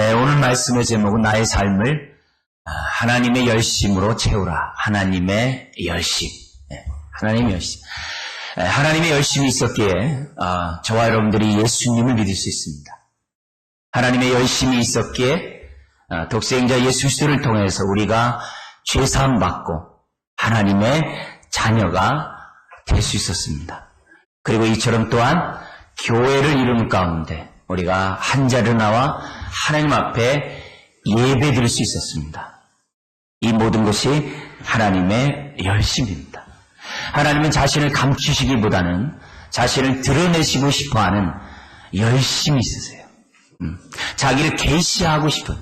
오늘 말씀의 제목은 나의 삶을 하나님의 열심으로 채우라. 하나님의 열심. 하나님의 열심. 하나님의 열심이 있었기에 저와 여러분들이 예수님을 믿을 수 있습니다. 하나님의 열심이 있었기에 독생자 예수 그리스도를 통해서 우리가 죄사함 받고 하나님의 자녀가 될 수 있었습니다. 그리고 이처럼 또한 교회를 이루는 가운데 우리가 한 자리로 나와 하나님 앞에 예배 드릴 수 있었습니다. 이 모든 것이 하나님의 열심입니다. 하나님은 자신을 감추시기보다는 자신을 드러내시고 싶어하는 열심이 있으세요. 자기를 계시하고 싶은,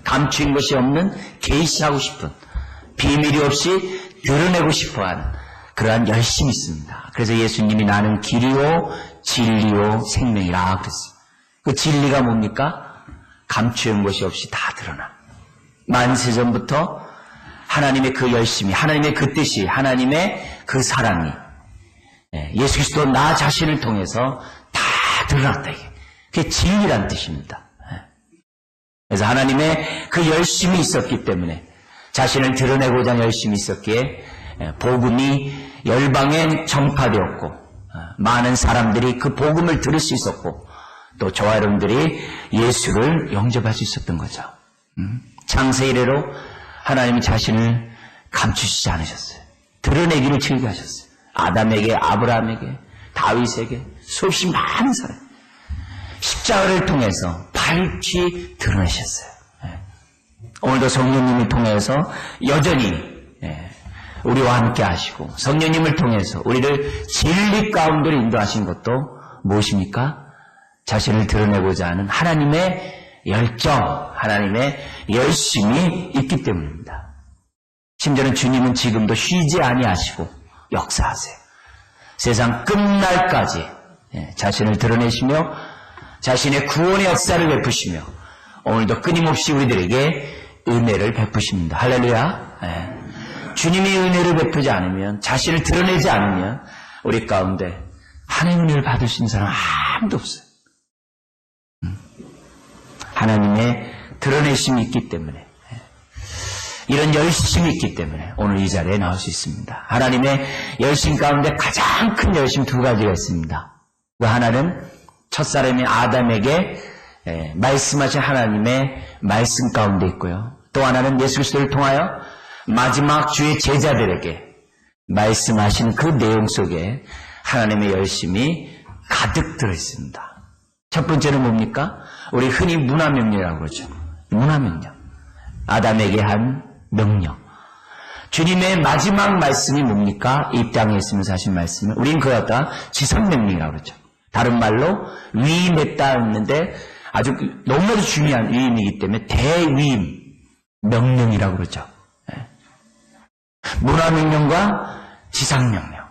감추인 것이 없는 계시하고 싶은, 비밀이 없이 드러내고 싶어하는 그러한 열심이 있습니다. 그래서 예수님이 나는 길이요 진리요 생명이라 그랬어요. 그 진리가 뭡니까? 감추인 것이 없이 다 드러나. 만세전부터 하나님의 그 열심이, 하나님의 그 뜻이, 하나님의 그 사랑이 예수 그리스도 나 자신을 통해서 다 드러났다. 그게 진리란 뜻입니다. 그래서 하나님의 그 열심이 있었기 때문에 자신을 드러내고자 하는 열심이 있었기에 복음이 열방에 전파되었고 많은 사람들이 그 복음을 들을 수 있었고 또 저와 여러분들이 예수를 영접할 수 있었던 거죠. 창세 이래로 하나님이 자신을 감추시지 않으셨어요. 드러내기를 즐겨하셨어요. 아담에게, 아브라함에게, 다윗에게, 수없이 많은 사람 십자가를 통해서 밝히 드러내셨어요. 오늘도 성령님을 통해서 여전히 우리와 함께 하시고 성령님을 통해서 우리를 진리 가운데로 인도하신 것도 무엇입니까? 자신을 드러내고자 하는 하나님의 열정, 하나님의 열심이 있기 때문입니다. 심지어는 주님은 지금도 쉬지 아니하시고 역사하세요. 세상 끝날까지 자신을 드러내시며 자신의 구원의 역사를 베푸시며 오늘도 끊임없이 우리들에게 은혜를 베푸십니다. 할렐루야. 주님이 은혜를 베푸지 않으면, 자신을 드러내지 않으면 우리 가운데 하나님의 은혜를 받을 수 있는 사람 아무도 없어요. 하나님의 드러내심이 있기 때문에, 이런 열심이 있기 때문에 오늘 이 자리에 나올 수 있습니다. 하나님의 열심 가운데 가장 큰 열심 두 가지가 있습니다. 그 하나는 첫사람인 아담에게 말씀하신 하나님의 말씀 가운데 있고요. 또 하나는 예수 그리스도를 통하여 마지막 주의 제자들에게 말씀하신 그 내용 속에 하나님의 열심이 가득 들어있습니다. 첫 번째는 뭡니까? 우리 흔히 문화명령이라고 그러죠. 문화명령. 아담에게 한 명령. 주님의 마지막 말씀이 뭡니까? 이 땅에 있으면서 하신 말씀을 우린 그걸 갖다 지상명령이라고 그러죠. 다른 말로 위임했다 했는데 아주 너무나도 중요한 위임이기 때문에 대위임 명령이라고 그러죠. 문화명령과 지상명령.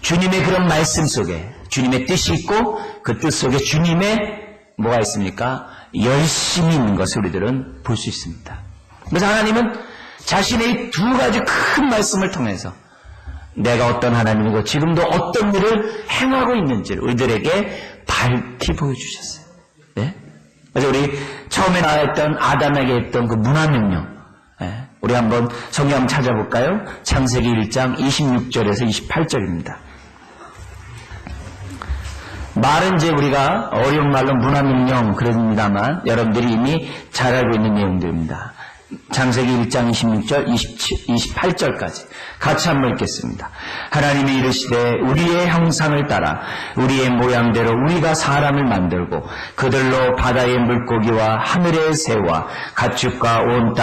주님의 그런 말씀 속에 주님의 뜻이 있고 그 뜻 속에 주님의 뭐가 있습니까? 열심이 있는 것을 우리들은 볼 수 있습니다. 그래서 하나님은 자신의 두 가지 큰 말씀을 통해서 내가 어떤 하나님이고 지금도 어떤 일을 행하고 있는지를 우리들에게 밝히 보여주셨어요. 네? 그래서 우리 처음에 나왔던 아담에게 했던 그 문화명령, 우리 한번 성경 한번 찾아볼까요? 창세기 1장 26절에서 28절입니다. 말은 이제 우리가 어려운 말로 문화명령 그럽니다만 여러분들이 이미 잘 알고 있는 내용들입니다. 창세기 1장 26절, 28절까지 같이 한번 읽겠습니다. 하나님이 이르시되 우리의 형상을 따라 우리의 모양대로 우리가 사람을 만들고 그들로 바다의 물고기와 하늘의 새와 가축과 온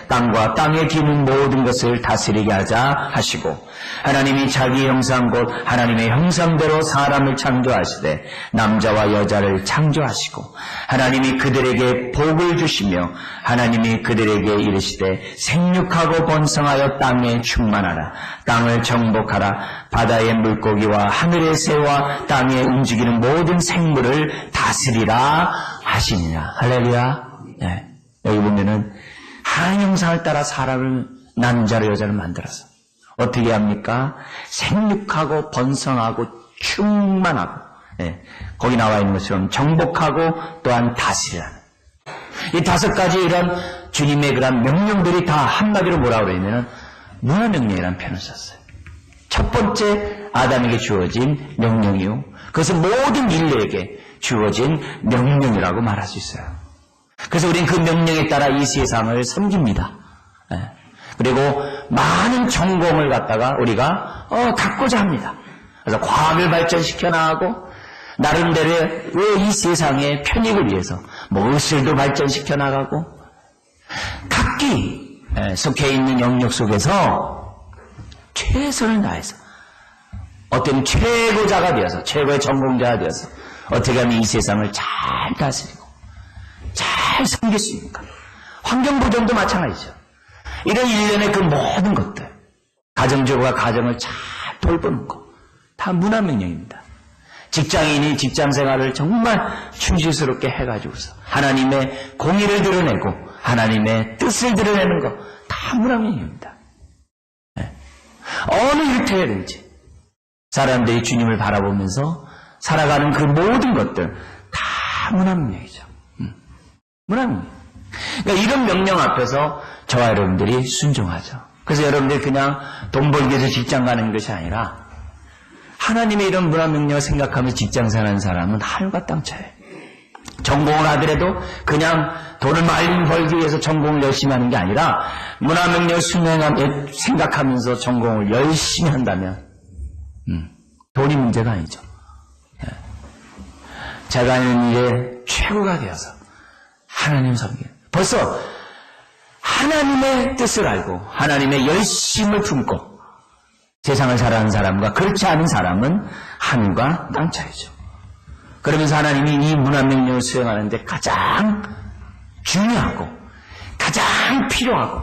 땅과 땅에 기는 모든 것을 다스리게 하자 하시고 하나님이 자기 형상 곧 하나님의 형상대로 사람을 창조하시되 남자와 여자를 창조하시고 하나님이 그들에게 복을 주시며 하나님이 그들에게 이르시되 생육하고 번성하여 땅에 충만하라. 땅을 정복하라. 바다의 물고기와 하늘의 새와 땅에 움직이는 모든 생물을 다스리라 하시니라. 할렐루야. 여기 보면은 하나님 형상을 따라 사람을 남자로 여자를 만들어서 어떻게 합니까? 생육하고 번성하고 충만하고 거기 나와 있는 것처럼 정복하고 또한 다스리라는 이 5가지 이런 주님의 그런 명령들이 다 한마디로 뭐라고 그러냐면 문화명령이라는 표현을 썼어요. 첫 번째 아담에게 주어진 명령이요. 그것은 모든 인류에게 주어진 명령이라고 말할 수 있어요. 그래서 우리는 그 명령에 따라 이 세상을 섬깁니다. 그리고 많은 전공을 갖다가 우리가 갖고자 합니다. 그래서 과학을 발전시켜 나가고 나름대로 이 세상의 편익을 위해서 의술도 발전시켜 나가고 각기 속해 있는 영역 속에서 최선을 다해서 어떤 최고자가 되어서 최고의 전공자가 되어서 어떻게 하면 이 세상을 잘 다스리고 잘 섬길 수 있는가. 환경보전도 마찬가지죠. 이런 일련의 그 모든 것들, 가정주부가 가정을 잘 돌보는 것, 다 문화명령입니다. 직장인이 직장생활을 정말 충실스럽게 해가지고서 하나님의 공의를 드러내고 하나님의 뜻을 드러내는 것, 다 문화명령입니다. 어느 일터에든지 사람들이 주님을 바라보면서 살아가는 그 모든 것들 다 문화명령이죠. 문화명령. 그러니까 이런 명령 앞에서 저와 여러분들이 순종하죠. 그래서 여러분들이 그냥 돈 벌기 위해서 직장 가는 것이 아니라 하나님의 이런 문화명령을 생각하면서 직장 사는 사람은 하늘과 땅 차이에요. 전공을 하더라도 그냥 돈을 많이 벌기 위해서 전공을 열심히 하는 게 아니라 문화명령을 생각하면서 전공을 열심히 한다면 돈이 문제가 아니죠. 제가 하는 일에 최고가 되어서 하나님 섬기는, 벌써 하나님의 뜻을 알고 하나님의 열심을 품고 세상을 살아가는 사람과 그렇지 않은 사람은 하늘과 땅 차이죠. 그러면서 하나님이 이 문화명령을 수행하는데 가장 중요하고 가장 필요하고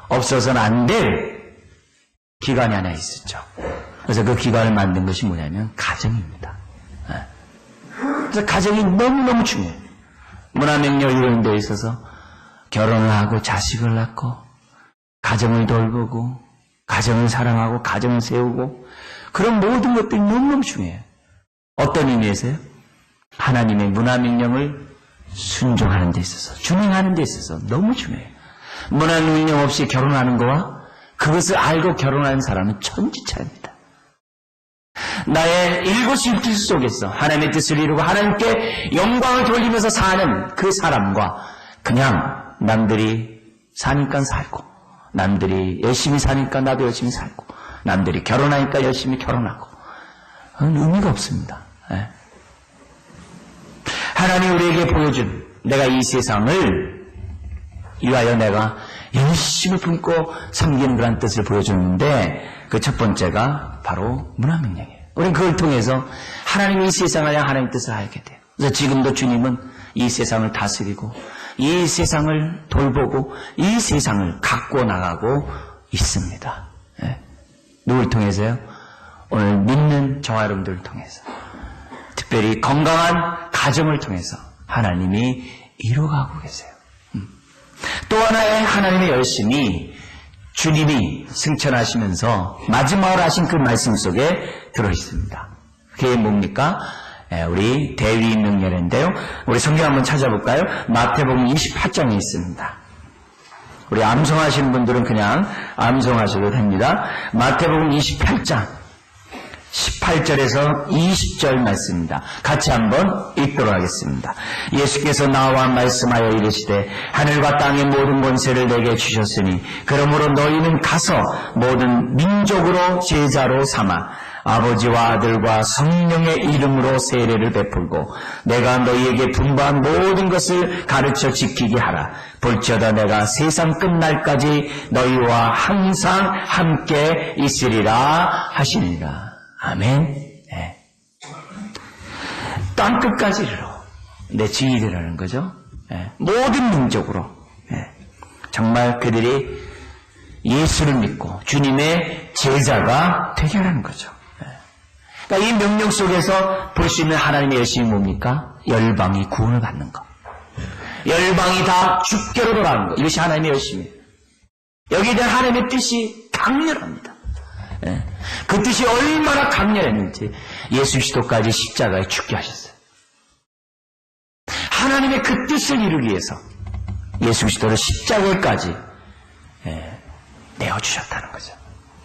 없어서는 안 될 기관이 하나 있었죠. 그래서 그 기관을 만든 것이 뭐냐면 가정입니다. 그래서 가정이 너무너무 중요해요. 문화명령 이런 데 있어서 결혼을 하고 자식을 낳고 가정을 돌보고 가정을 사랑하고 가정을 세우고 그런 모든 것들이 너무너무 중요해요. 어떤 의미에서요? 하나님의 문화명령을 순종하는 데 있어서 준행하는 데 있어서 너무 중요해요. 문화명령 없이 결혼하는 거와 그것을 알고 결혼하는 사람은 천지차입니다. 나의 일거수일투 속에서 하나님의 뜻을 이루고 하나님께 영광을 돌리면서 사는 그 사람과 그냥 남들이 사니까 살고 남들이 열심히 사니까 나도 열심히 살고 남들이 결혼하니까 열심히 결혼하고 그건 의미가 없습니다. 하나님 우리에게 보여준 내가 이 세상을 위하여 내가 열심히 품고 섬기는 그런 뜻을 보여줬는데 그 첫 번째가 바로 문화명령이에요. 우리는 그걸 통해서 하나님이 이 세상을 향한 하나님의 뜻을 알게 돼요. 그래서 지금도 주님은 이 세상을 다스리고 이 세상을 돌보고 이 세상을 갖고 나가고 있습니다. 누굴 통해서요? 오늘 믿는 저와 여러분들을 통해서 특별히 건강한 가정을 통해서 하나님이 이루어가고 계세요. 또 하나의 하나님의 열심이 주님이 승천하시면서 마지막으로 하신 그 말씀 속에 들어있습니다. 그게 뭡니까? 우리 대위 명령인데요. 우리 성경 한번 찾아볼까요? 마태복음 28장에 있습니다. 우리 암송하시는 분들은 그냥 암송하셔도 됩니다. 마태복음 28장 18절에서 20절 말씀입니다. 같이 한번 읽도록 하겠습니다. 예수께서 나와 말씀하여 이르시되 하늘과 땅의 모든 권세를 내게 주셨으니 그러므로 너희는 가서 모든 민족으로 제자로 삼아 아버지와 아들과 성령의 이름으로 세례를 베풀고 내가 너희에게 분부한 모든 것을 가르쳐 지키게 하라. 볼지어다 내가 세상 끝날까지 너희와 항상 함께 있으리라 하시니라. 아멘. 땅끝까지 이르러 내 지휘되라는 거죠. 모든 민족으로 정말 그들이 예수를 믿고 주님의 제자가 되게 하라는 거죠. 그러니까 이 명령 속에서 볼 수 있는 하나님의 열심이 뭡니까? 열방이 구원을 받는 것. 열방이 다 주께로 돌아가는 것. 이것이 하나님의 열심이에요. 여기에 대한 하나님의 뜻이 강렬합니다. 그 뜻이 얼마나 강렬했는지 예수 그리스도까지 십자가에 죽게 하셨어요. 하나님의 그 뜻을 이루기 위해서 예수 그리스도를 십자가까지 내어주셨다는 거죠.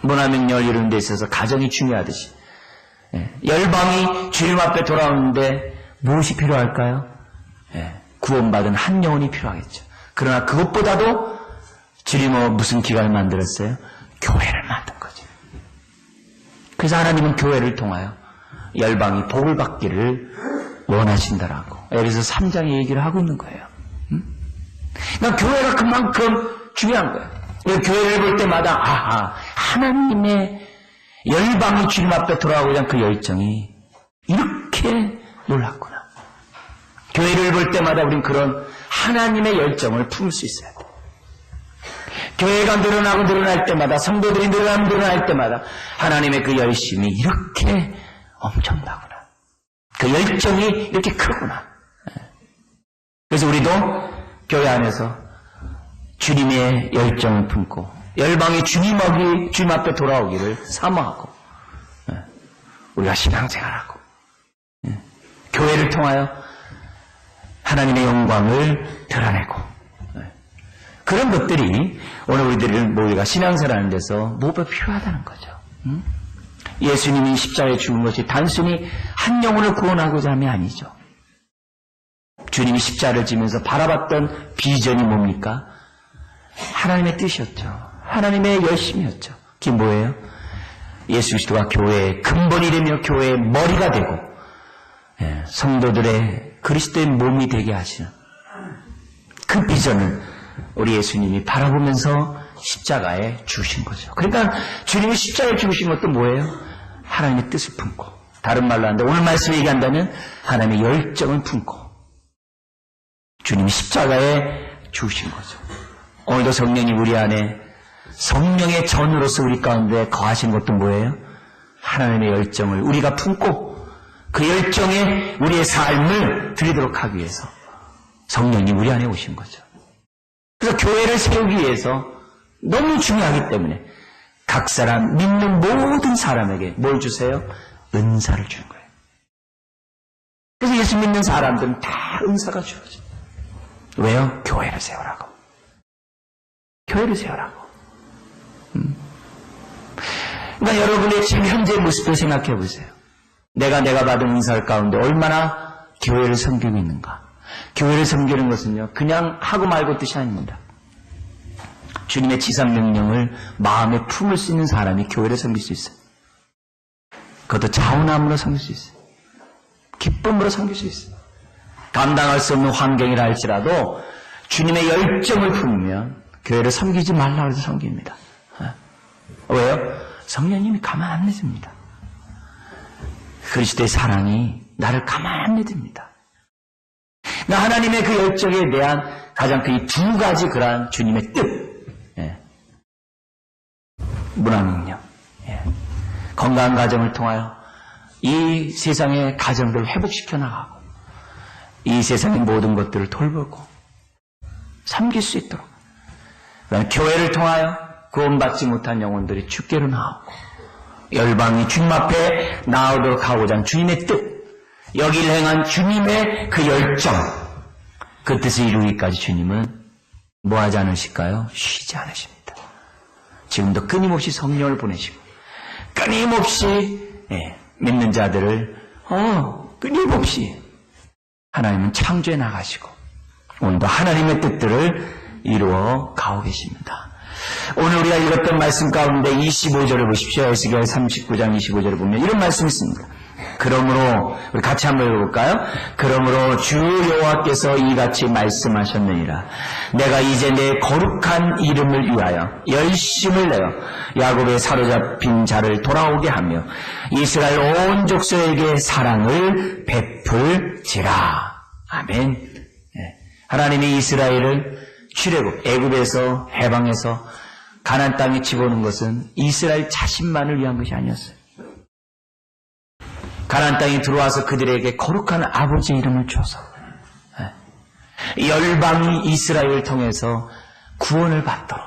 문화명령을 이루는 데 있어서 가정이 중요하듯이 열방이 주님 앞에 돌아오는데 무엇이 필요할까요? 구원받은 한 영혼이 필요하겠죠. 그러나 그것보다도 주님은 무슨 기관을 만들었어요? 교회를 만든 거죠. 그래서 하나님은 교회를 통하여 열방이 복을 받기를 원하신다라고 에베소 3장의 얘기를 하고 있는 거예요. 그러니까 교회가 그만큼 중요한 거예요. 교회를 볼 때마다 하나님의 열방이 주님 앞에 돌아오고자 그 열정이 이렇게 놀랍구나. 교회를 볼 때마다 우린 그런 하나님의 열정을 품을 수 있어야 돼. 교회가 늘어나고 늘어날 때마다, 성도들이 늘어나고 늘어날 때마다 하나님의 그 열심이 이렇게 엄청나구나. 그 열정이 이렇게 크구나. 그래서 우리도 교회 안에서 주님의 열정을 품고 열방이 주님 앞에 돌아오기를 사모하고 우리가 신앙생활하고 교회를 통하여 하나님의 영광을 드러내고 그런 것들이 오늘 우리가 신앙생활하는 데서 무엇보다 필요하다는 거죠. 예수님이 십자가에 죽은 것이 단순히 한 영혼을 구원하고자 함이 아니죠. 주님이 십자가를 지면서 바라봤던 비전이 뭡니까? 하나님의 뜻이었죠. 하나님의 열심이었죠. 그게 뭐예요? 예수 그리스도가 교회의 근본이 되며 교회의 머리가 되고 성도들의 그리스도의 몸이 되게 하시는 그 비전을 우리 예수님이 바라보면서 십자가에 죽으신 거죠. 그러니까 주님이 십자가에 죽으신 것도 뭐예요? 하나님의 뜻을 품고, 다른 말로 하는데 오늘 말씀 얘기한다면 하나님의 열정을 품고 주님이 십자가에 죽으신 거죠. 오늘도 성령이 우리 안에 성령의 전으로서 우리 가운데 거하신 것도 뭐예요? 하나님의 열정을 우리가 품고 그 열정에 우리의 삶을 드리도록 하기 위해서 성령이 우리 안에 오신 거죠. 그래서 교회를 세우기 위해서 너무 중요하기 때문에 각 사람, 믿는 모든 사람에게 뭘 주세요? 은사를 주는 거예요. 그래서 예수 믿는 사람들은 다 은사가 주어져요. 왜요? 교회를 세우라고. 교회를 세우라고. 그러니까 여러분의 지금 현재 모습을 생각해 보세요. 내가 받은 은사 가운데 얼마나 교회를 섬기고 있는가. 교회를 섬기는 것은요, 그냥 하고 말고 뜻이 아닙니다. 주님의 지상명령을 마음에 품을 수 있는 사람이 교회를 섬길 수 있어요. 그것도 자원함으로 섬길 수 있어요. 기쁨으로 섬길 수 있어요. 감당할 수 없는 환경이라 할지라도 주님의 열정을 품으면 교회를 섬기지 말라고 해서 섬깁니다. 왜요? 성령님이 가만 안 내줍니다. 그리스도의 사랑이 나를 가만 안 내줍니다. 하나님의 그 열정에 대한 가장 그 두 가지 그러한 주님의 뜻. 문화명령. 건강한 가정을 통하여 이 세상의 가정들을 회복시켜 나가고 이 세상의 모든 것들을 돌보고 섬길 수 있도록 교회를 통하여 구원받지 못한 영혼들이 주께로 나오고 열방이 주님 앞에 나오도록 하고자 하는 주님의 뜻, 여기를 행한 주님의 그 열정, 그 뜻을 이루기까지 주님은 뭐 하지 않으실까요? 쉬지 않으십니다. 지금도 끊임없이 성령을 보내시고 끊임없이 믿는 자들을 끊임없이 하나님은 창조해 나가시고 오늘도 하나님의 뜻들을 이루어 가고 계십니다. 오늘 우리가 읽었던 말씀 가운데 25절을 보십시오. 에스겔 39장 25절을 보면 이런 말씀이 있습니다. 그러므로 우리 같이 한번 읽어볼까요? 그러므로 주 여호와께서 이같이 말씀하셨느니라. 내가 이제 내 거룩한 이름을 위하여 열심을 내어 야곱의 사로잡힌 자를 돌아오게 하며 이스라엘 온 족속에게 사랑을 베풀지라. 아멘. 하나님이 이스라엘을 출애굽, 애굽에서 해방해서 가나안 땅에 집어오는 것은 이스라엘 자신만을 위한 것이 아니었어요. 가나안 땅에 들어와서 그들에게 거룩한 아버지의 이름을 줘서 열방이 이스라엘을 통해서 구원을 받도록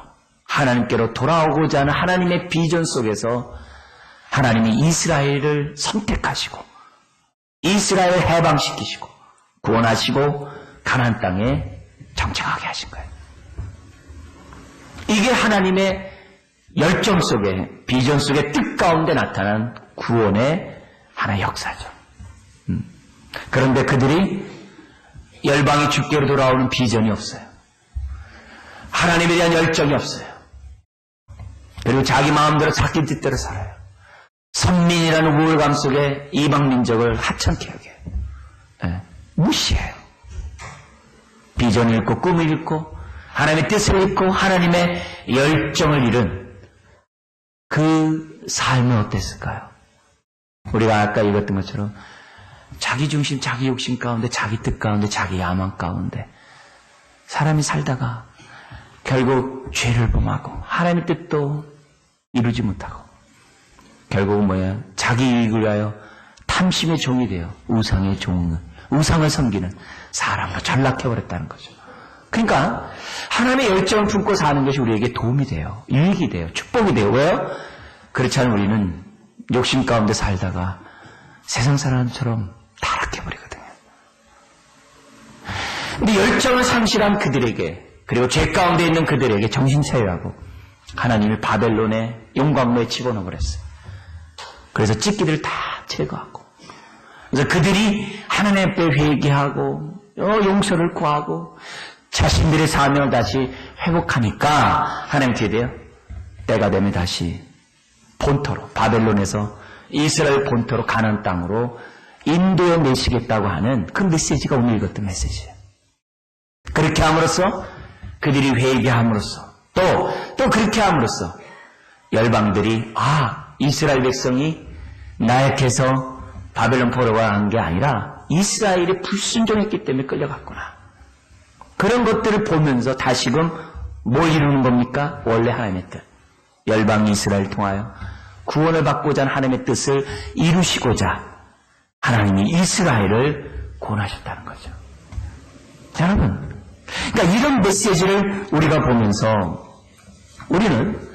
하나님께로 돌아오고자 하는 하나님의 비전 속에서 하나님이 이스라엘을 선택하시고 이스라엘을 해방시키시고 구원하시고 가나안 땅에 정착하게 하신 거예요. 이게 하나님의 열정 속에, 비전 속에 뜻 가운데 나타난 구원의 하나의 역사죠. 그런데 그들이 열방이 주께로 돌아오는 비전이 없어요. 하나님에 대한 열정이 없어요. 그리고 자기 마음대로 자기 뜻대로 살아요. 선민이라는 우월감 속에 이방 민족을 하찮게 여겨요. 네. 무시해요. 비전을 잃고 꿈을 잃고 하나님의 뜻을 잃고 하나님의 열정을 잃은 그 삶은 어땠을까요? 우리가 아까 읽었던 것처럼 자기 중심, 자기 욕심 가운데, 자기 뜻 가운데, 자기 야망 가운데 사람이 살다가 결국 죄를 범하고 하나님의 뜻도 이루지 못하고 결국은 뭐야? 자기 이익을 위하여 탐심의 종이 되어 우상을 섬기는 사람으로 전락해버렸다는 거죠. 그러니까 하나님의 열정을 품고 사는 것이 우리에게 도움이 돼요. 유익이 돼요. 축복이 돼요. 왜요? 그렇지 않으면 우리는 욕심 가운데 살다가 세상 사람처럼 타락해버리거든요. 근데 열정을 상실한 그들에게, 그리고 죄 가운데 있는 그들에게 정신 차리라고 하나님이 바벨론의 용광로에 집어넣어버렸어요. 그래서 찢기들을 다 제거하고, 그래서 그들이 하나님 앞에 회개하고 용서를 구하고 자신들의 사명을 다시 회복하니까 하나님 어떻게 돼요? 때가 되면 다시 본토로, 바벨론에서 이스라엘 본토로 가나안 땅으로 인도해 내시겠다고 하는 그 메시지가 오늘 읽었던 메시지예요. 그렇게 함으로써 그들이 회개함으로써 또 그렇게 함으로써 열방들이 이스라엘 백성이 나약해서 바벨론 포로로 간 게 아니라 이스라엘이 불순종했기 때문에 끌려갔구나. 그런 것들을 보면서 다시금 뭘 이루는 겁니까? 원래 하나님의 뜻. 열방 이스라엘을 통하여 구원을 받고자 하는 하나님의 뜻을 이루시고자 하나님이 이스라엘을 구원하셨다는 거죠. 자, 여러분, 그러니까 이런 메시지를 우리가 보면서 우리는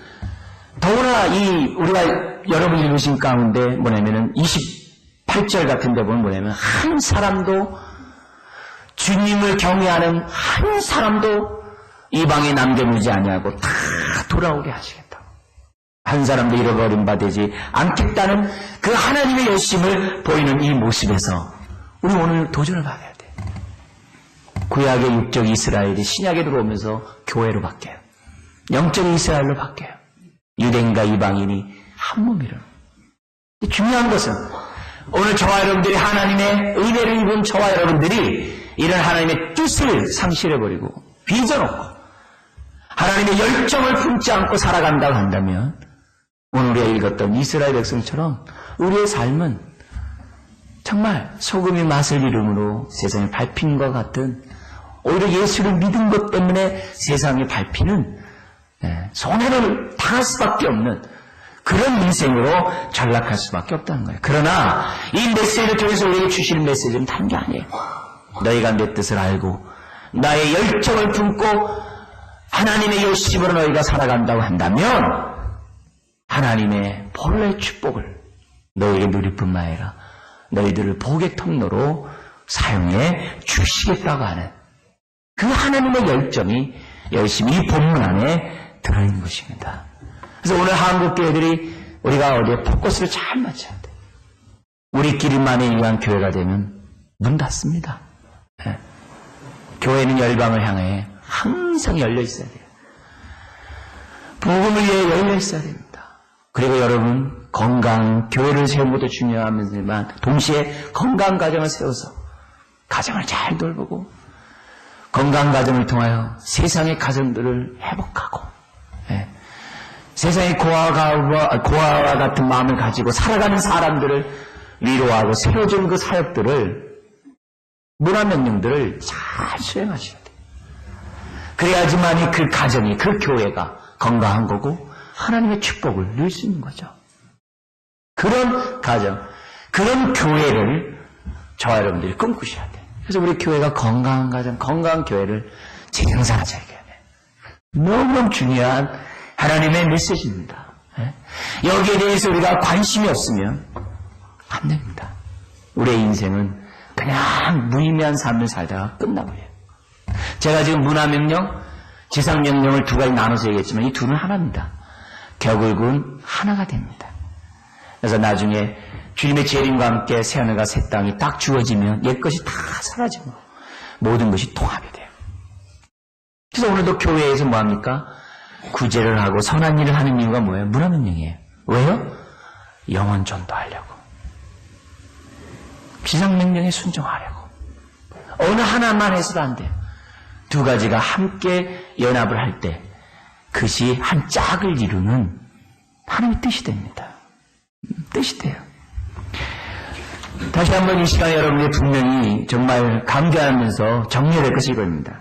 더구나 우리가 여러분이 읽으신 가운데 뭐냐면은 28절 같은 데 보면 뭐냐면 한 사람도 주님을 경외하는 한 사람도 이방에 남겨두지 아니하고 다 돌아오게 하시겠다. 한 사람도 잃어버린 바 되지 않겠다는 그 하나님의 열심을 보이는 이 모습에서 우리 오늘 도전을 받아야 돼. 구약의 육적 이스라엘이 신약에 들어오면서 교회로 바뀌어요. 영적 이스라엘로 바뀌어요. 유대인과 이방인이 한 몸이로. 중요한 것은 오늘 저와 여러분들이 하나님의 은혜를 입은 저와 여러분들이 이런 하나님의 뜻을 상실해버리고 빚어놓고 하나님의 열정을 품지 않고 살아간다고 한다면 오늘 우리가 읽었던 이스라엘 백성처럼 우리의 삶은 정말 소금이 맛을 잃음으로 세상에 밟힌 것 같은, 오히려 예수를 믿은 것 때문에 세상에 밟히는 손해를 당할 수밖에 없는 그런 인생으로 전락할 수밖에 없다는 거예요. 그러나 이 메시지를 통해서 우리에게 주시는 메시지는 다른 게 아니에요. 너희가 내 뜻을 알고 나의 열정을 품고 하나님의 열심으로 너희가 살아간다고 한다면 하나님의 본래 축복을 너희에게 누릴 뿐만 아니라 너희들을 복의 통로로 사용해 주시겠다고 하는 그 하나님의 열정이 열심히 이 본문 안에 들어있는 것입니다. 그래서 오늘 한국교회들이 우리가 어디에 포커스를 잘 맞춰야 돼. 우리끼리만을 위한 교회가 되면 문 닫습니다. 네. 교회는 열방을 향해 항상 열려 있어야 돼요. 복음을 위해 열려 있어야 됩니다. 그리고 여러분, 건강, 교회를 세우는 것도 중요하지만 동시에 건강 가정을 세워서 가정을 잘 돌보고 건강 가정을 통하여 세상의 가정들을 회복하고 세상의 고아와 같은 마음을 가지고 살아가는 사람들을 위로하고 세워주는 그 사역들을, 문화명령들을 잘 수행하셔야 돼요. 그래야지만이 그 가정이, 그 교회가 건강한 거고 하나님의 축복을 누릴 수 있는 거죠. 그런 가정, 그런 교회를 저와 여러분들이 꿈꾸셔야 돼요. 그래서 우리 교회가 건강한 가정, 건강한 교회를 재생산하자 이게 너무너무 중요한 하나님의 메시지입니다. 여기에 대해서 우리가 관심이 없으면 안 됩니다. 우리의 인생은 그냥 무의미한 삶을 살다가 끝나버려요. 제가 지금 문화명령, 지상명령을 두 가지 나눠서 얘기했지만 이 둘은 하나입니다. 결국은 하나가 됩니다. 그래서 나중에 주님의 재림과 함께 새하늘과 새 땅이 딱 주어지면 옛것이 다 사라지고 모든 것이 통합이 돼요. 그래서 오늘도 교회에서 뭐합니까? 구제를 하고 선한 일을 하는 이유가 뭐예요? 문화명령이에요. 왜요? 영원 전도하려고. 지상명령에 순종하려고. 어느 하나만 해서도 안 돼요. 두 가지가 함께 연합을 할 때 그것이 한 짝을 이루는 하나님의 뜻이 됩니다. 뜻이 돼요. 다시 한번 이 시간에 여러분이 분명히 정말 감개하면서 정리될 것이 이겁니다.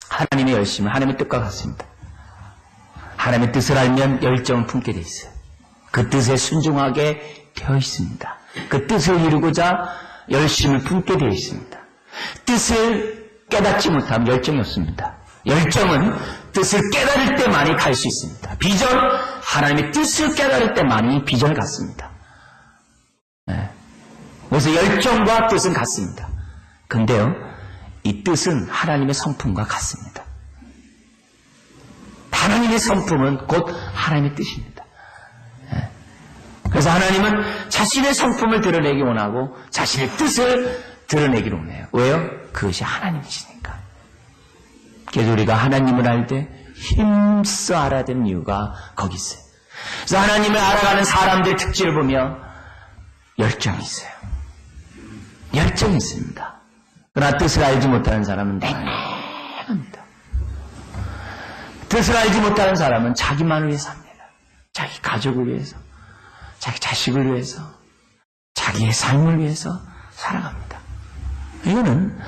하나님의 열심은 하나님의 뜻과 같습니다. 하나님의 뜻을 알면 열정을 품게 돼 있어요. 그 뜻에 순종하게 되어 있습니다. 그 뜻을 이루고자 열심을 품게 되어 있습니다. 뜻을 깨닫지 못하면 열정이 없습니다. 열정은 뜻을 깨달을 때만이 갈 수 있습니다. 비전, 하나님의 뜻을 깨달을 때만이 비전을 갖습니다. 네. 그래서 열정과 뜻은 같습니다. 근데요, 이 뜻은 하나님의 성품과 같습니다. 하나님의 성품은 곧 하나님의 뜻입니다. 네. 그래서 하나님은 자신의 성품을 드러내기 원하고 자신의 뜻을 드러내기를 원해요. 왜요? 그것이 하나님이시니까. 그래서 우리가 하나님을 알 때 힘써 알아야 되는 이유가 거기 있어요. 그래서 하나님을 알아가는 사람들의 특질을 보면 열정이 있어요. 열정이 있습니다. 그러나 뜻을 알지 못하는 사람은 냉랭합니다. 뜻을 알지 못하는 사람은 자기만을 위해서 삽니다. 자기 가족을 위해서, 자기 자식을 위해서, 자기의 삶을 위해서 살아갑니다. 이거는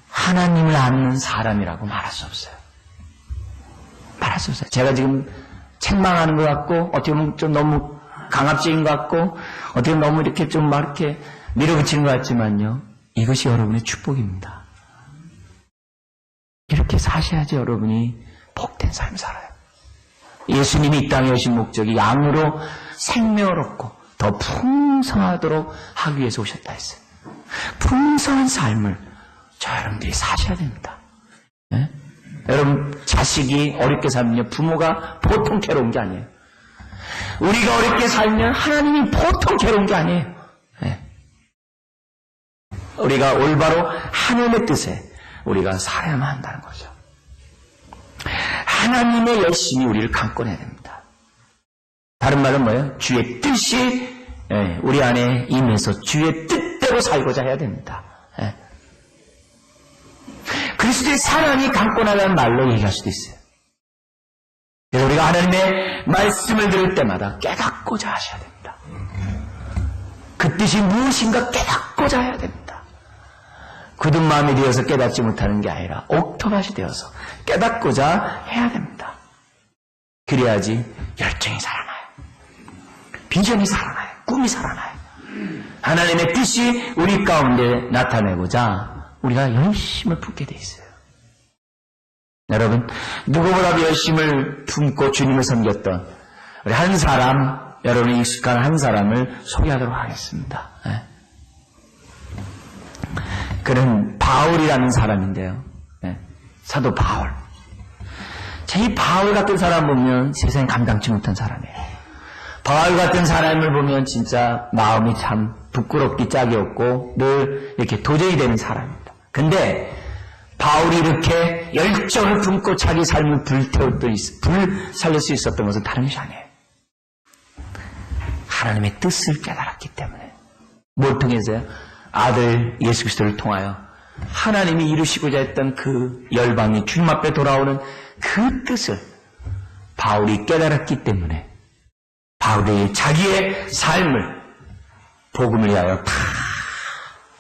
하나님을 아는 사람이라고 말할 수 없어요. 말할 수 없어요. 제가 지금 책망하는 것 같고, 어떻게 보면 좀 너무 강압적인 것 같고, 어떻게 보면 너무 이렇게 좀 막 이렇게 밀어붙이는 것 같지만요. 이것이 여러분의 축복입니다. 이렇게 사셔야지 여러분이 복된 삶을 살아요. 예수님이 이 땅에 오신 목적이 양으로 생명을 얻고 더 풍성하도록 하기 위해서 오셨다 했어요. 풍성한 삶을 여러분들이 사셔야 됩니다. 네? 여러분 자식이 어렵게 살면요 부모가 보통 괴로운 게 아니에요. 우리가 어렵게 살면 하나님이 보통 괴로운 게 아니에요. 네. 우리가 올바로 하나님의 뜻에 우리가 살아야만 한다는 거죠. 하나님의 열심이 우리를 강권해야 됩니다. 다른 말은 뭐예요? 주의 뜻이 우리 안에 임해서 주의 뜻대로 살고자 해야 됩니다. 그리스도의 사랑이 강권하다는 말로 얘기할 수도 있어요. 그래서 우리가 하나님의 말씀을 들을 때마다 깨닫고자 하셔야 됩니다. 그 뜻이 무엇인가 깨닫고자 해야 됩니다. 굳은 마음이 되어서 깨닫지 못하는 게 아니라 옥토밭이 되어서 깨닫고자 해야 됩니다. 그래야지 열정이 살아나요. 비전이 살아나요. 꿈이 살아나요. 하나님의 뜻이 우리 가운데 나타내고자 우리가 열심을 품게 돼 있어요. 여러분, 누구보다도 열심을 품고 주님을 섬겼던 우리 한 사람, 여러분이 익숙한 한 사람을 소개하도록 하겠습니다. 네. 그는 바울이라는 사람인데요. 네. 사도 바울. 이 바울 같은 사람 보면 세상에 감당치 못한 사람이에요. 바울 같은 사람을 보면 진짜 마음이 참 부끄럽기 짝이 없고 늘 이렇게 도전이 되는 사람입니다. 근데 바울이 이렇게 열정을 품고 자기 삶을 불태웠던, 살릴 수 있었던 것은 다른 것이 아니에요. 하나님의 뜻을 깨달았기 때문에. 뭘 통해서요? 아들 예수 그리스도를 통하여 하나님이 이루시고자 했던 그 열방이 주님 앞에 돌아오는 그 뜻을 바울이 깨달았기 때문에 바울이 자기의 삶을 복음을 위하여 다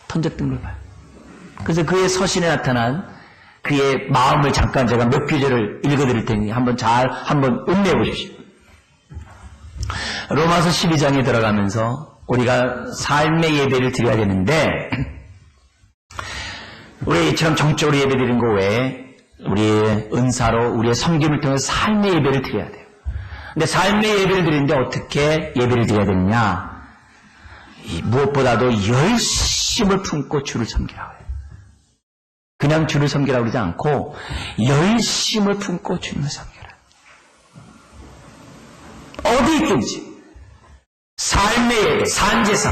던졌던 걸 봐요. 그래서 그의 서신에 나타난 그의 마음을 잠깐 제가 몇 구절을 읽어드릴 테니 한번 음미해 보십시오. 로마서 12장에 들어가면서 우리가 삶의 예배를 드려야 되는데 우리 이처럼 정적으로 예배 드리는 거 외에 우리의 은사로 우리의 섬김을 통해서 삶의 예배를 드려야 돼요. 근데 삶의 예배를 드리는데 어떻게 예배를 드려야 되느냐? 무엇보다도 열심을 품고 주를 섬기라고 해요. 그냥 주를 섬기라고 그러지 않고 열심을 품고 주님을 섬겨라. 어디 있든지 삶의 예배, 산제사,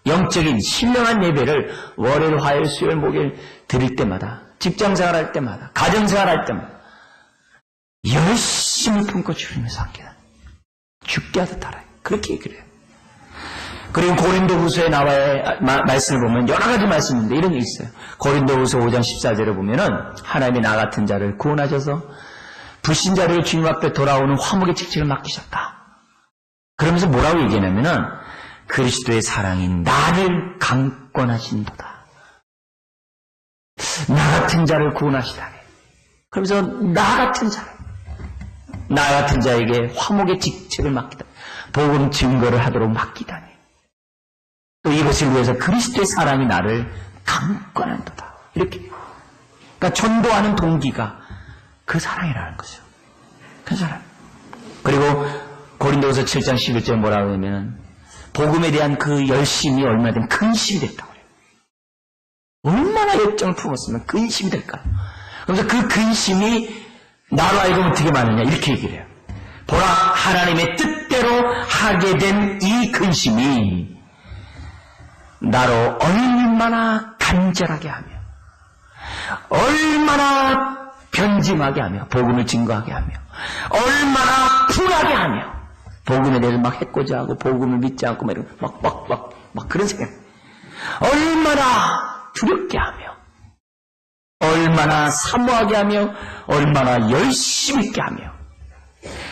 영적인 신령한 예배를 월요일, 화요일, 수요일, 목요일 드릴 때마다, 직장생활 할 때마다, 가정생활 할 때마다 열심을 품고 주님을 섬기라. 죽게 하듯 하라. 그렇게 얘기를 해요. 그리고 고린도후서에 나와의 말씀을 보면 여러 가지 말씀인데 이런 게 있어요. 고린도후서 5장 14절에 보면은 하나님이 나 같은 자를 구원하셔서 불신자를 주님 앞에 돌아오는 화목의 직책을 맡기셨다. 그러면서 뭐라고 얘기하냐면은 그리스도의 사랑이 나를 강권하신도다. 나 같은 자를 구원하시다니. 그러면서 나 같은 자에게 화목의 직책을 맡기다. 복음 증거를 하도록 맡기다니. 또 이것을 위해서 그리스도의 사랑이 나를 강권한도다. 이렇게. 그러니까 전도하는 동기가 그 사랑이라는 거죠. 그 사랑. 그리고 고린도후서 7장 11절에 뭐라고 하냐면 복음에 대한 그 열심이 얼마나 되면 근심이 됐다고 해요. 얼마나 열정을 품었으면 근심이 될까요? 그래서 그 근심이 나로 하여금 어떻게 많으냐 이렇게 얘기를 해요. 보라, 하나님의 뜻대로 하게 된 이 근심이 나로 얼마나 간절하게 하며 얼마나 변증하게 하며 복음을 증거하게 하며 얼마나 굴하게 하며 복음에 대해서 막 해코자 하고 복음을 믿지 않고 막 그런 생각. 얼마나 두렵게 하며 얼마나 사모하게 하며 얼마나 열심 있게 하며.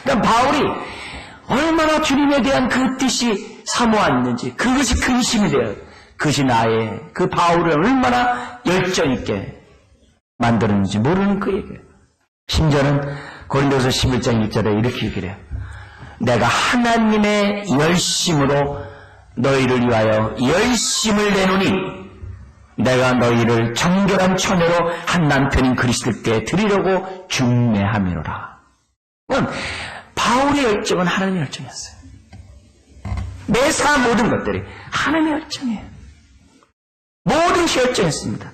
그러니까 바울이 얼마나 주님에 대한 그 뜻이 사모했는지 그것이 근심이 되어요. 그것이 나의 그 바울을 얼마나 열정 있게 만들었는지 모르는 그 얘기예요. 심지어는 고린도서 11장 1절에 이렇게 얘기를 해요. 내가 하나님의 열심으로 너희를 위하여 열심을 내노니 내가 너희를 정결한 처녀로 한 남편인 그리스도께 드리려고 중매함이로라. 바울의 열정은 하나님의 열정이었어요. 매사 모든 것들이 하나님의 열정이에요. 모든 것이 열정이었습니다.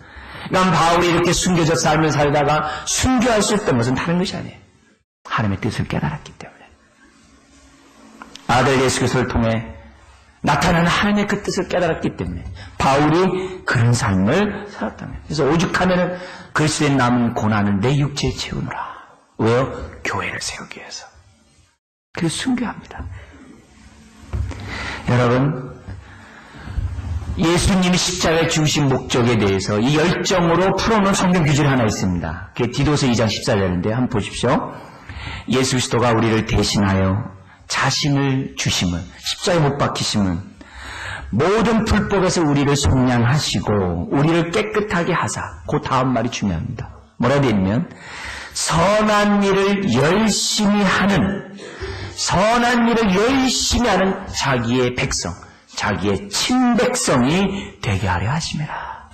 그러니까 바울이 이렇게 숨겨져 삶을 살다가 순교할 수 있던 것은 다른 것이 아니에요. 하나님의 뜻을 깨달았기 때문에. 아들 예수 그리스도를 통해 나타나는 하나님의 그 뜻을 깨달았기 때문에 바울이 그런 삶을 살았다는 거예요. 그래서 오죽하면 그리스도의 남은 고난을 내 육체에 채우노라. 왜요? 교회를 세우기 위해서. 그래서 순교합니다. 여러분, 예수님이 십자가에 죽으신 목적에 대해서 이 열정으로 풀어놓은 성경 규절이 하나 있습니다. 그게 디도서 2장 14절인데 한번 보십시오. 예수 그리스도가 우리를 대신하여 자신을 주심은, 십자가에 못 박히심은 모든 불법에서 우리를 속량하시고 우리를 깨끗하게 하사. 그 다음 말이 중요합니다. 뭐라 되어 있냐면 선한 일을 열심히 하는 자기의 백성, 자기의 친백성이 되게 하려 하심이라.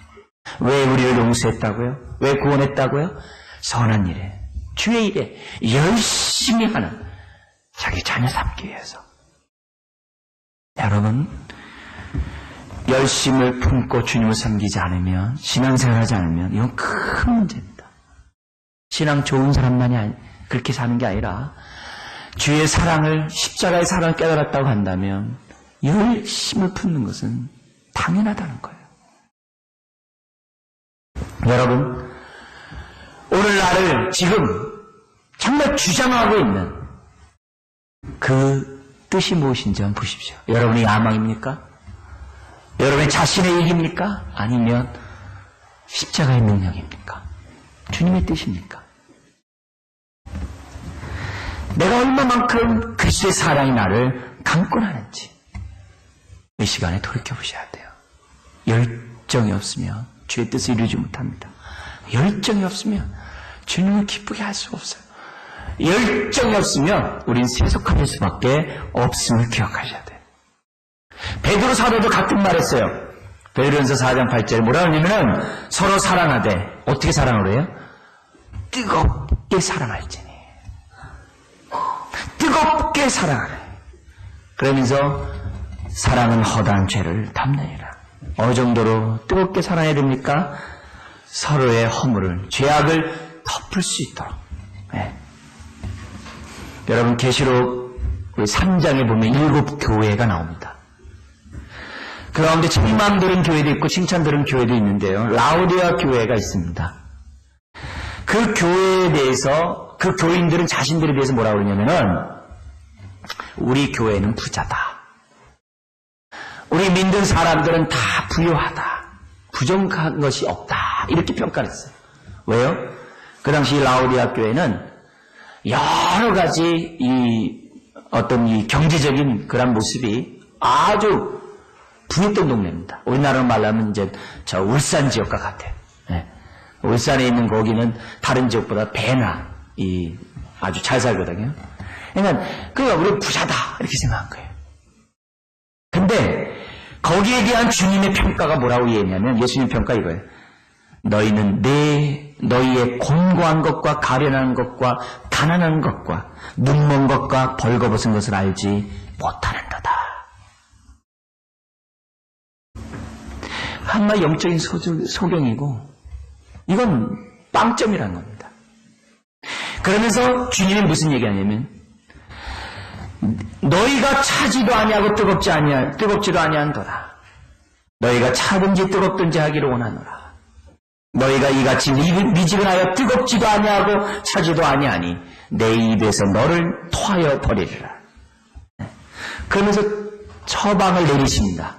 왜 우리를 용서했다고요? 왜 구원했다고요? 선한 일에, 주의 일에 열심히 하는 자기 자녀 삼기 위해서. 여러분, 열심을 품고 주님을 섬기지 않으면, 신앙생활하지 않으면 이건 큰 문제입니다. 신앙 좋은 사람만이 그렇게 사는 게 아니라 주의 사랑을, 십자가의 사랑을 깨달았다고 한다면 열심을 품는 것은 당연하다는 거예요. 여러분, 오늘 나를 지금 정말 주장하고 있는 그 뜻이 무엇인지 한번 보십시오. 여러분의 야망입니까? 여러분의 자신의 얘기입니까? 아니면 십자가의 능력입니까? 주님의 뜻입니까? 내가 얼마만큼 그리스도의 사랑이 나를 강권하는지 이 시간에 돌이켜보셔야 돼요. 열정이 없으면 주의 뜻을 이루지 못합니다. 열정이 없으면 주님을 기쁘게 할 수가 없어요. 열정이 없으면 우린 세속화될 수밖에 없음을 기억하셔야 돼요. 베드로 사도도 같은 말 했어요. 베드로전서 4장 8절에 뭐라고 하냐면 서로 사랑하되 어떻게 사랑을 해요? 뜨겁게 사랑할지니. 뜨겁게 사랑하네. 그러면서 사랑은 허다한 죄를 덮느니라. 어느 정도로 뜨겁게 사랑해야 됩니까? 서로의 허물을, 죄악을 덮을 수 있도록. 네. 여러분, 계시록 우리 3장에 보면 7 교회가 나옵니다. 그 가운데 책망 들은 교회도 있고 칭찬 들은 교회도 있는데요. 라오디아 교회가 있습니다. 그 교회에 대해서, 그 교인들은 자신들에 대해서 뭐라고 그러냐면은, 우리 교회는 부자다. 우리 믿는 사람들은 다 부유하다. 부정한 것이 없다. 이렇게 평가를 했어요. 왜요? 그 당시 라오디아 교회는 여러 가지 어떤 이 경제적인 그런 모습이 아주 부했던 동네입니다. 우리나라로 말하면 이제 저 울산 지역과 같아요. 네. 울산에 있는 거기는 다른 지역보다 배나 아주 잘 살거든요. 그러니까 우리 부자다 이렇게 생각한 거예요. 근데 거기에 대한 주님의 평가가 뭐라고 얘기하냐면 예수님 평가 이거예요. 너희는 너희의 공고한 것과 가련한 것과 가난한 것과 눈먼 것과 벌거벗은 것을 알지 못하는도다. 한마디 영적인 소경이고 이건 빵점이라는 겁니다. 그러면서 주님이 무슨 얘기하냐면 너희가 차지도 아니하고 뜨겁지도 아니한도다. 너희가 차든지 뜨겁든지 하기를 원하노라. 너희가 이같이 미지근하여 뜨겁지도 아니하고 차지도 아니하니 내 입에서 너를 토하여 버리리라. 그러면서 처방을 내리십니다.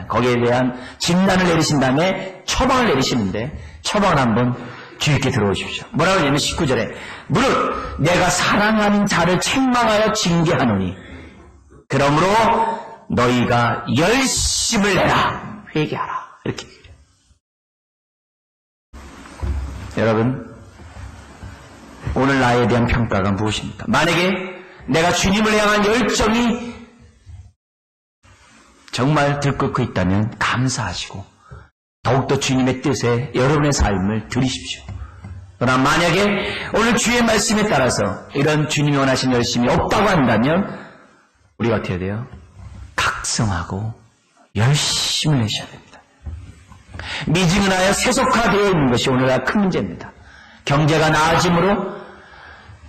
거기에 대한 진단을 내리신 다음에 처방을 내리시는데 처방을 한번 주의깊게 들어오십시오. 뭐라고 하냐면 19절에 무릇 내가 사랑하는 자를 책망하여 징계하노니 그러므로 너희가 열심을 내라 회개하라 이렇게 얘기해요. 여러분 오늘 나에 대한 평가가 무엇입니까? 만약에 내가 주님을 향한 열정이 정말 들끓고 있다면 감사하시고 더욱더 주님의 뜻에 여러분의 삶을 들이십시오. 그러나 만약에 오늘 주의 말씀에 따라서 이런 주님이 원하신 열심이 없다고 한다면 우리가 어떻게 해야 돼요? 각성하고 열심을 내셔야 됩니다. 미지근하여 세속화되어 있는 것이 오늘날 큰 문제입니다. 경제가 나아짐으로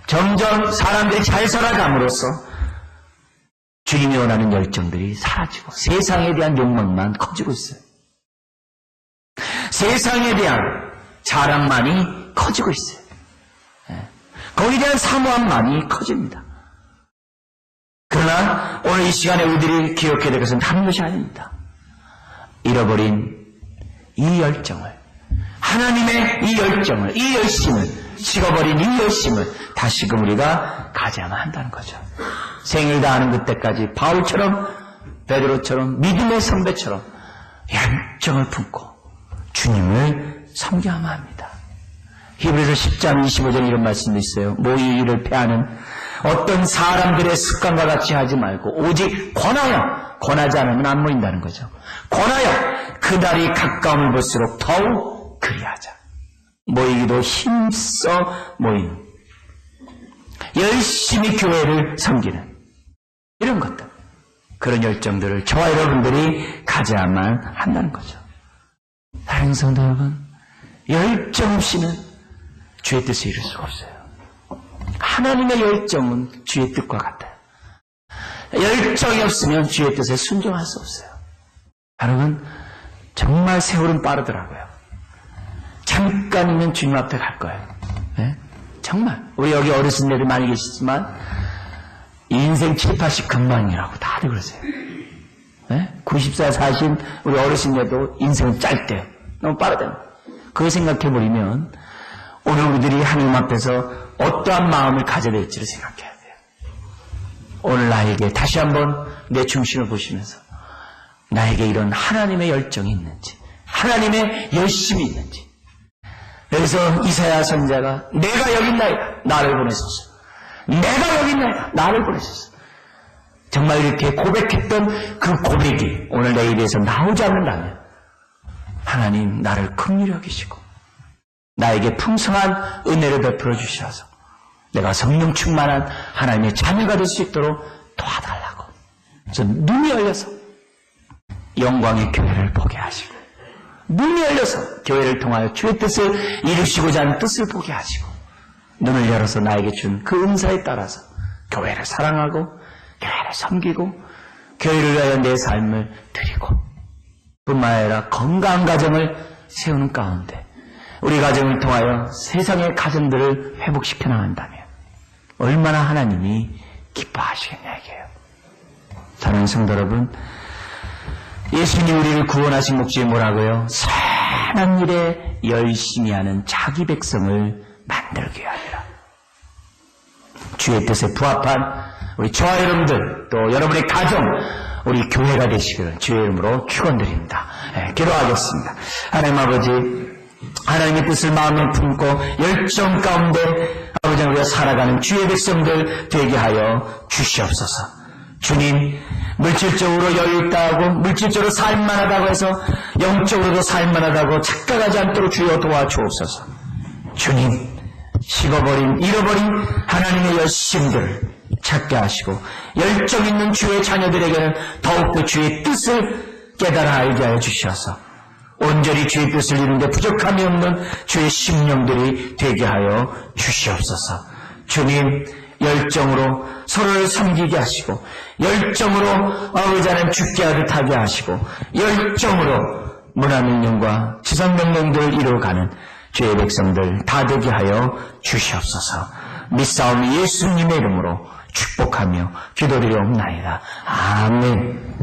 점점 사람들이 잘 살아감으로써 주님이 원하는 열정들이 사라지고 세상에 대한 욕망만 커지고 있어요. 세상에 대한 자랑만이 커지고 있어요. 거기에 대한 사모함만이 커집니다. 그러나 오늘 이 시간에 우리들이 기억해야 될 것은 다른 것이 아닙니다. 잃어버린 이 열정을, 하나님의 이 열정을, 이 열심을, 식어버린 이 열심을 다시금 우리가 가져야만 한다는 거죠. 생일 다하는 그때까지 바울처럼 베드로처럼 믿음의 선배처럼 열정을 품고 주님을 섬겨야만 합니다. 히브리서 10장 25절에 이런 말씀도 있어요. 모의를 패하는 어떤 사람들의 습관과 같이 하지 말고 오직 권하지 않으면 안 모인다는 거죠. 권하여 그날이 가까움을 볼수록 더욱 그리하자. 모이기도 힘써 모이는 열심히 교회를 섬기는 이런 것들, 그런 열정들을 저와 여러분들이 가져야만 한다는 거죠. 사랑하는 성도 여러분, 열정 없이는 주의 뜻을 이룰 수가 없어요. 하나님의 열정은 주의 뜻과 같아요. 열정이 없으면 주의 뜻에 순종할 수 없어요. 여러분, 정말 세월은 빠르더라고요. 잠깐이면 주님 앞에 갈 거예요. 네? 정말. 우리 여기 어르신들이 많이 계시지만 인생 7, 80 금방이라고 다들 그러세요. 네? 90살 사신 우리 어르신들도 인생은 짧대요. 너무 빠르다. 그거 생각해버리면 오늘 우리들이 하나님 앞에서 어떠한 마음을 가져야 될지를 생각해야 돼요. 오늘 나에게 다시 한번 내 중심을 보시면서 나에게 이런 하나님의 열정이 있는지, 하나님의 열심이 있는지. 그래서 이사야 선지자가 내가 여기 있나이다 나를 보내소서, 내가 여기 있나이다 나를 보내소서, 정말 이렇게 고백했던 그 고백이 오늘 내 입에서 나오지 않는다면 하나님 나를 긍휼히 여기시고 나에게 풍성한 은혜를 베풀어 주셔서 내가 성령 충만한 하나님의 자녀가 될 수 있도록 도와달라고. 그래서 눈이 열려서 영광의 교회를 보게 하시고 눈이 열려서 교회를 통하여 주의 뜻을 이루시고자 하는 뜻을 보게 하시고 눈을 열어서 나에게 준 그 은사에 따라서 교회를 사랑하고 교회를 섬기고 교회를 위하여 내 삶을 드리고 뿐만 아니라 건강한 가정을 세우는 가운데 우리 가정을 통하여 세상의 가정들을 회복시켜 나간다면 얼마나 하나님이 기뻐하시겠냐 이게요. 사랑하는 성도 여러분, 예수님이 우리를 구원하신 목적이 뭐라고요? 선한 일에 열심히 하는 자기 백성을 만들기 위하여라. 주의 뜻에 부합한 우리 저와 여러분들 또 여러분의 가정 우리 교회가 되시기를 주의 이름으로 축원드립니다. 기도하겠습니다. 하나님 아버지, 하나님의 뜻을 마음에 품고 열정 가운데 아버지 우리가 살아가는 주의 백성들 되게 하여 주시옵소서. 주님, 물질적으로 여유있다고 물질적으로 살만하다고 해서 영적으로도 살만하다고 착각하지 않도록 주여 도와주옵소서. 주님, 식어버린 잃어버린 하나님의 열심들을 찾게 하시고 열정 있는 주의 자녀들에게는 더욱더 주의 뜻을 깨달아 알게 하여 주셔서 온전히 주의 뜻을 이루는데 부족함이 없는 주의 심령들이 되게 하여 주시옵소서. 주님, 열정으로 서로를 섬기게 하시고 열정으로 아버지 하나님 죽게 하듯 하게 하시고 열정으로 문화명령과 지상명령들을 이루어가는 주의 백성들 다 되게 하여 주시옵소서. 믿사오니 예수님의 이름으로 축복하며 기도드리옵나이다. 아멘.